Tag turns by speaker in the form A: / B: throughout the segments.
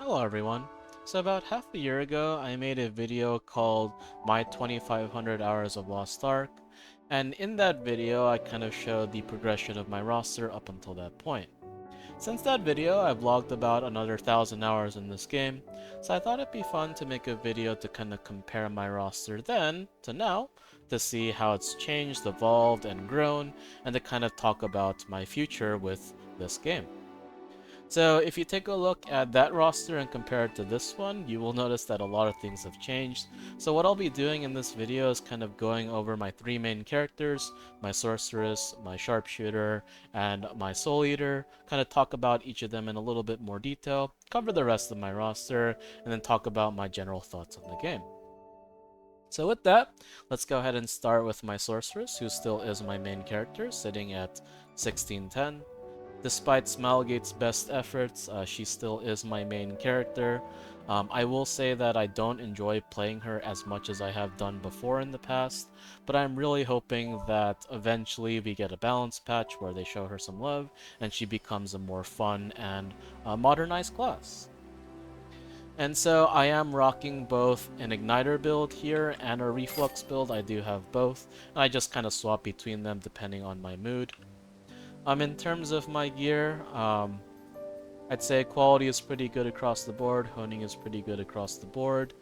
A: Hello everyone. So about half a year ago, I made a video called My 2500 Hours of Lost Ark, and in that video, I kind of showed the progression of my roster up until that point. Since that video, I've logged about another 1000 hours in this game, so I thought it'd be fun to make a video to kind of compare my roster then to now, to see how it's changed, evolved, and grown, and to kind of talk about my future with this game. So if you take a look at that roster and compare it to this one, you will notice that a lot of things have changed. So what I'll be doing in this video is kind of going over my three main characters, my Sorceress, my Sharpshooter, and my Soul Eater, kind of talk about each of them in a little bit more detail, cover the rest of my roster, and then talk about my general thoughts on the game. So with that, let's go ahead and start with my Sorceress, who still is my main character, sitting at 1610. Despite Smilegate's best efforts, she still is my main character. I will say that I don't enjoy playing her as much as I have done before in the past, but I'm really hoping that eventually we get a balance patch where they show her some love and she becomes a more fun and modernized class. And so I am rocking both an Igniter build here and a Reflux build. I do have both, and I just kind of swap between them depending on my mood. In terms of my gear, I'd say quality is pretty good across the board, honing is pretty good across the board.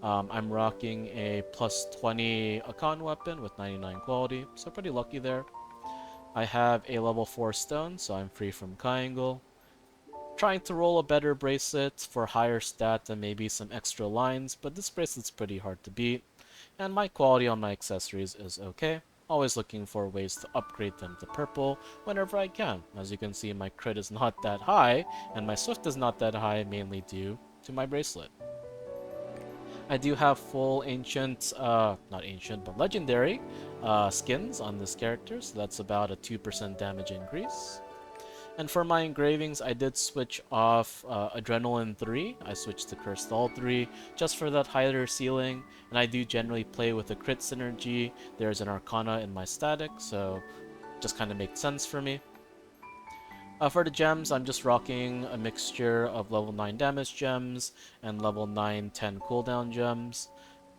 A: I'm rocking a plus 20 Akan weapon with 99 quality, so pretty lucky there. I have a level 4 stone, so I'm free from Triangle. Trying to roll a better bracelet for higher stat and maybe some extra lines, but this bracelet's pretty hard to beat. And my quality on my accessories is okay. Always looking for ways to upgrade them to purple whenever I can. As you can see, my crit is not that high, and my swift is not that high, mainly due to my bracelet. I do have full ancient, not ancient, but legendary skins on this character, so that's about a 2% damage increase. And for my engravings, I did switch off Adrenaline 3. I switched to Crystal 3 just for that higher ceiling. And I do generally play with a crit synergy. There's an Arcana in my static, so just kind of makes sense for me. For the gems, I'm just rocking a mixture of level 9 damage gems and level 9-10 cooldown gems.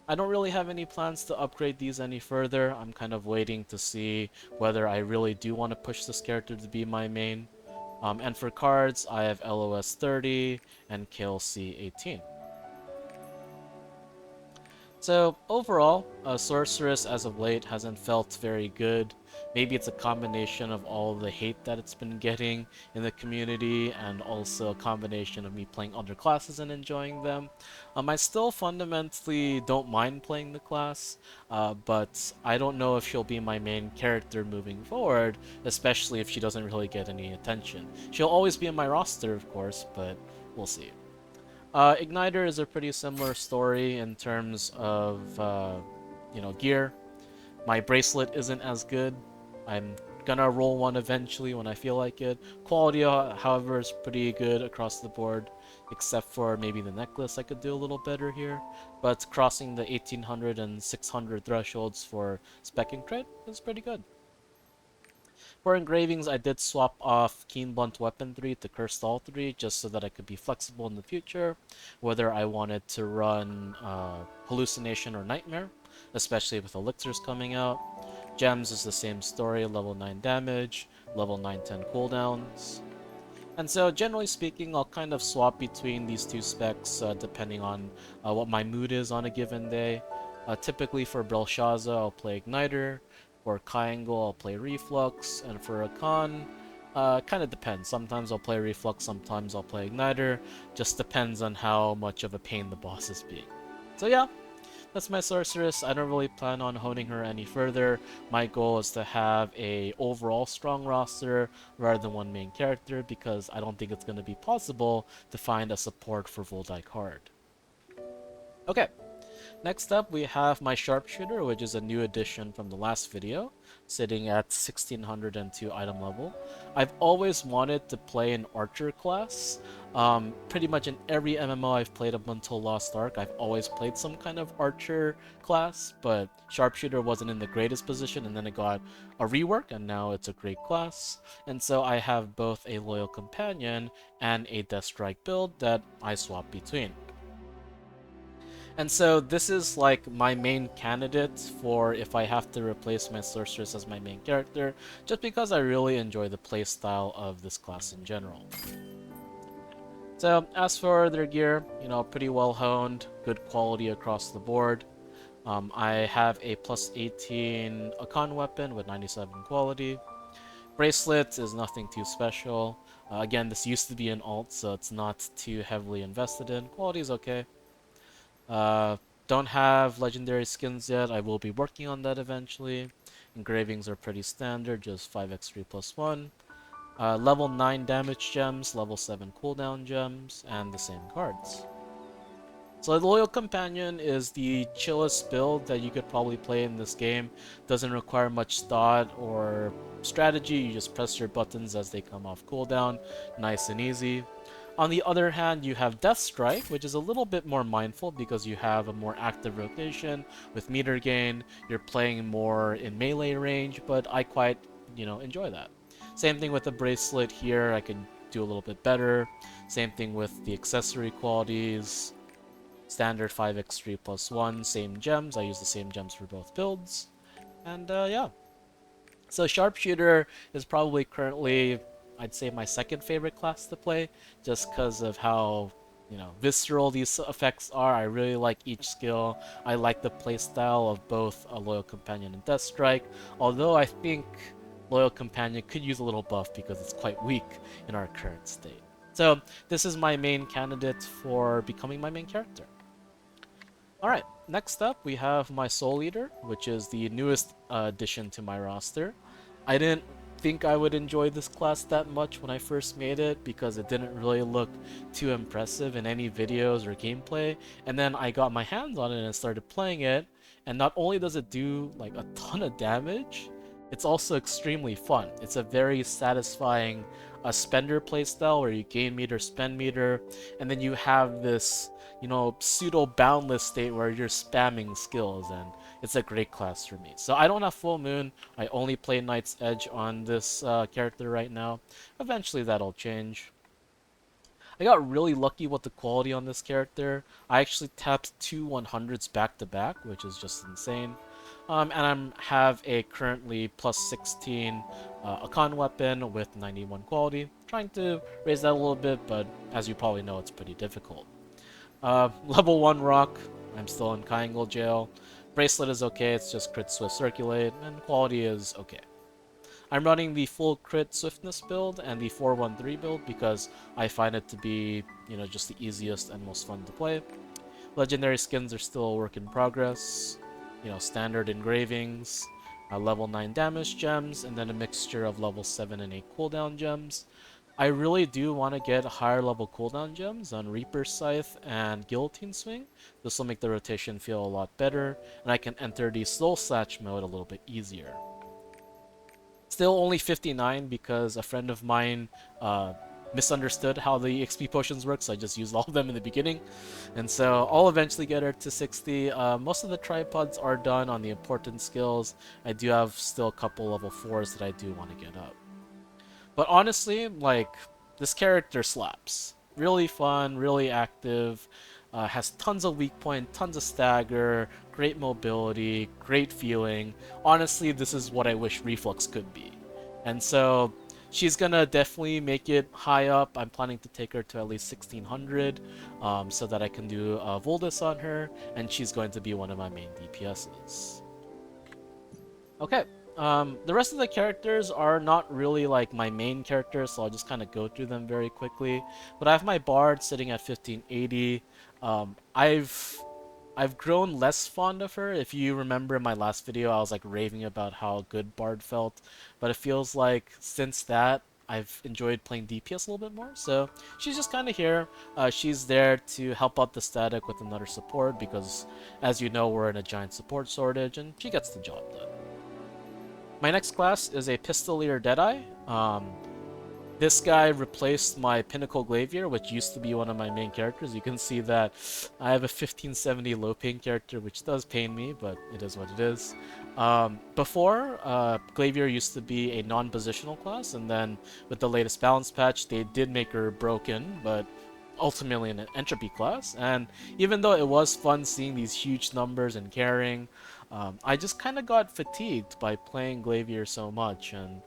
A: I don't really have any plans to upgrade these any further. I'm kind of waiting to see whether I really do want to push this character to be my main. And for cards, I have LOS 30 and KLC 18. So overall, Sorceress as of late hasn't felt very good. Maybe it's a combination of all the hate that it's been getting in the community and also a combination of me playing other classes and enjoying them. I still fundamentally don't mind playing the class, but I don't know if she'll be my main character moving forward, especially if she doesn't really get any attention. She'll always be in my roster, of course, but we'll see. Igniter is a pretty similar story in terms of, gear. My bracelet isn't as good. I'm gonna roll one eventually when I feel like it. Quality, however, is pretty good across the board, except for maybe the necklace I could do a little better here. But crossing the 1800 and 600 thresholds for spec and crit is pretty good. For engravings, I did swap off Keen Blunt Weapon 3 to Cursed All 3 just so that I could be flexible in the future, whether I wanted to run Hallucination or Nightmare, especially with Elixirs coming out. Gems is the same story, level 9 damage, level 9-10 cooldowns. And so, generally speaking, I'll kind of swap between these two specs depending on what my mood is on a given day. Typically for Belshaza, I'll play Igniter. For Triangle, I'll play Reflux. And for Akan, kind of depends. Sometimes I'll play Reflux, sometimes I'll play Igniter. Just depends on how much of a pain the boss is being. So yeah, that's my Sorceress. I don't really plan on honing her any further. My goal is to have a overall strong roster rather than one main character because I don't think it's going to be possible to find a support for Voldyke Hard. Okay, Next up, we have my Sharpshooter, which is a new addition from the last video, sitting at 1602 item level. I've always wanted to play an Archer class. Pretty much in every MMO I've played up until Lost Ark, I've always played some kind of Archer class, but Sharpshooter wasn't in the greatest position, and then it got a rework, and now it's a great class. And so I have both a Loyal Companion and a Death Strike build that I swap between. And so this is like my main candidate for if I have to replace my Sorceress as my main character, just because I really enjoy the playstyle of this class in general. So as for their gear, pretty well honed, good quality across the board. I have a plus 18 Akan weapon with 97 quality. Bracelet is nothing too special. Again, this used to be an alt, so it's not too heavily invested in. Quality is okay. Uh, don't have legendary skins yet. I will be working on that eventually. Engravings are pretty standard, just 5x3 plus 1. Level 9 damage gems, level 7 cooldown gems, and the same cards. So the Loyal Companion is the chillest build that you could probably play in this game. Doesn't require much thought or strategy, you just press your buttons as they come off cooldown, nice and easy. On the other hand, you have Death Strike, which is a little bit more mindful because you have a more active rotation with meter gain. You're playing more in melee range, but I quite, enjoy that. Same thing with the bracelet here, I can do a little bit better. Same thing with the accessory qualities. Standard 5x3 plus 1, same gems. I use the same gems for both builds. And yeah. So Sharpshooter is probably currently, I'd say, my second favorite class to play, just because of how, visceral these effects are. I really like each skill. I like the playstyle of both a Loyal Companion and Death Strike, although I think Loyal Companion could use a little buff because it's quite weak in our current state. So this is my main candidate for becoming my main character. Alright, next up we have my Soul Eater, which is the newest addition to my roster. I didn't think I would enjoy this class that much when I first made it because it didn't really look too impressive in any videos or gameplay, and then I got my hands on it and started playing it, and not only does it do like a ton of damage, it's also extremely fun. It's a very satisfying spender playstyle where you gain meter, spend meter, and then you have this pseudo boundless state where you're spamming skills, and it's a great class for me. So I don't have Full Moon. I only play Knight's Edge on this character right now. Eventually that'll change. I got really lucky with the quality on this character. I actually tapped two 100s back to back, which is just insane. And I have a currently plus 16 Akan weapon with 91 quality. Trying to raise that a little bit, but as you probably know, it's pretty difficult. Level 1 rock, I'm still in Triangle Jail. Bracelet is okay, it's just crit swift circulate, and quality is okay. I'm running the full crit swiftness build and the 413 build because I find it to be, just the easiest and most fun to play. Legendary skins are still a work in progress. Standard engravings, level 9 damage gems, and then a mixture of level 7 and 8 cooldown gems. I really do want to get higher level cooldown gems on Reaper Scythe and Guillotine Swing. This will make the rotation feel a lot better, and I can enter the Soul Slash mode a little bit easier. Still only 59 because a friend of mine misunderstood how the XP potions work, so I just used all of them in the beginning. And so I'll eventually get her to 60. Most of the tripods are done on the important skills. I do have still a couple level 4s that I do want to get up. But honestly, this character slaps. Really fun, really active, has tons of weak point, tons of stagger, great mobility, great feeling. Honestly, this is what I wish Reflux could be. And so she's gonna definitely make it high up. I'm planning to take her to at least 1600 so that I can do Voldus on her, and she's going to be one of my main DPSs. Okay, the rest of the characters are not really like my main characters, so I'll just kind of go through them very quickly. But I have my Bard sitting at 1580. I've grown less fond of her. If you remember in my last video, I was like raving about how good Bard felt, but it feels like since that, I've enjoyed playing DPS a little bit more. So she's just kind of here. She's there to help out the static with another support because, as you know, we're in a giant support shortage, and she gets the job done. My next class is a Pistolier Deadeye. This guy replaced my Pinnacle Glavier, which used to be one of my main characters. You can see that I have a 1570 low pain character, which does pain me, but it is what it is. Before, Glavier used to be a non-positional class, and then with the latest balance patch, they did make her broken, but ultimately an entropy class. And even though it was fun seeing these huge numbers and carrying, I just kind of got fatigued by playing Glavier so much, and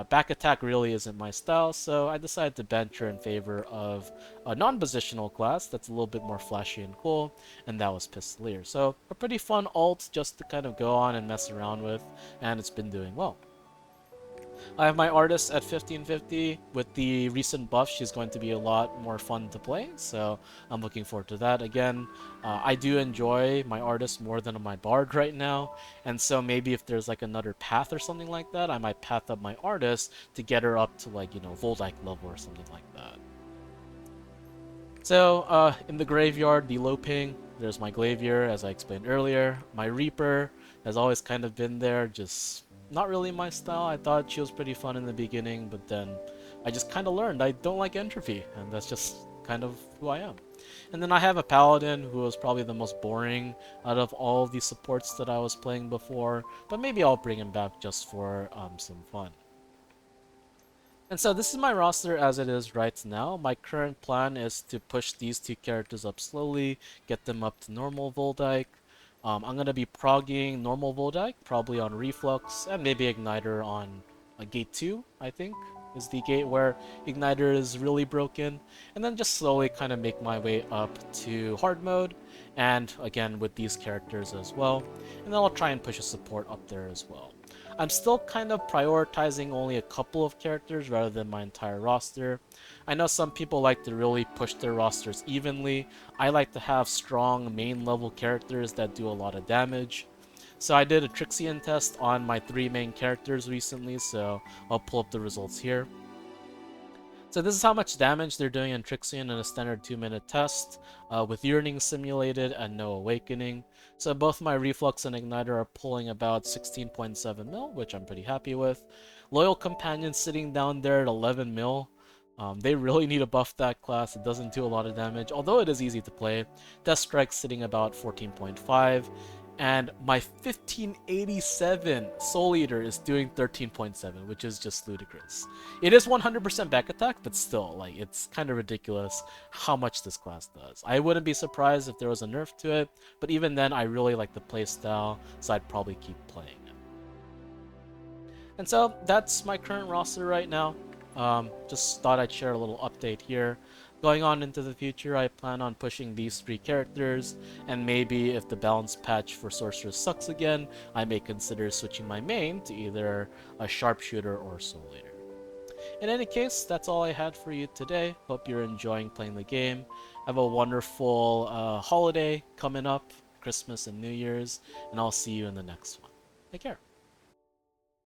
A: back attack really isn't my style, so I decided to bench her in favor of a non-positional class that's a little bit more flashy and cool, and that was Pistolier. So a pretty fun ult just to kind of go on and mess around with, and it's been doing well. I have my artist at 1550. With the recent buff, she's going to be a lot more fun to play, so I'm looking forward to that. Again, I do enjoy my artist more than my bard right now, and so maybe if there's like another path or something like that, I might path up my artist to get her up to like, you know, Voldyke level or something like that. So, in the graveyard, the low ping, there's my Glavier, as I explained earlier. My Reaper has always kind of been there, just not really my style. I thought she was pretty fun in the beginning, but then I just kind of learned I don't like entropy, and that's just kind of who I am. And then I have a Paladin who was probably the most boring out of all the supports that I was playing before, but maybe I'll bring him back just for some fun. And so this is my roster as it is right now. My current plan is to push these two characters up slowly, get them up to normal Voldyke. I'm going to be progging normal Voldyke, probably on Reflux, and maybe Igniter on Gate 2, I think, is the gate where Igniter is really broken. And then just slowly kind of make my way up to hard mode, and again with these characters as well. And then I'll try and push a support up there as well. I'm still kind of prioritizing only a couple of characters rather than my entire roster. I know some people like to really push their rosters evenly. I like to have strong main level characters that do a lot of damage. So I did a Trixian test on my 3 main characters recently, so I'll pull up the results here. So this is how much damage they're doing in Trixian in a standard 2-minute test, with Yearning simulated and no Awakening. So both my Reflux and Igniter are pulling about 16.7 mil, which I'm pretty happy with. Loyal Companion sitting down there at 11 mil. They really need to buff that class. It doesn't do a lot of damage, although it is easy to play. Death Strike sitting about 14.5. And my 1587 Soul Eater is doing 13.7, which is just ludicrous. It is 100% back attack, but still, like, it's kind of ridiculous how much this class does. I wouldn't be surprised if there was a nerf to it, but even then, I really like the playstyle, so I'd probably keep playing it. And so, that's my current roster right now. Just thought I'd share a little update here. Going on into the future, I plan on pushing these 3 characters, and maybe if the balance patch for Sorceress sucks again, I may consider switching my main to either a Sharpshooter or Soul Eater. In any case, that's all I had for you today. Hope you're enjoying playing the game. Have a wonderful holiday coming up, Christmas and New Year's, and I'll see you in the next one. Take care.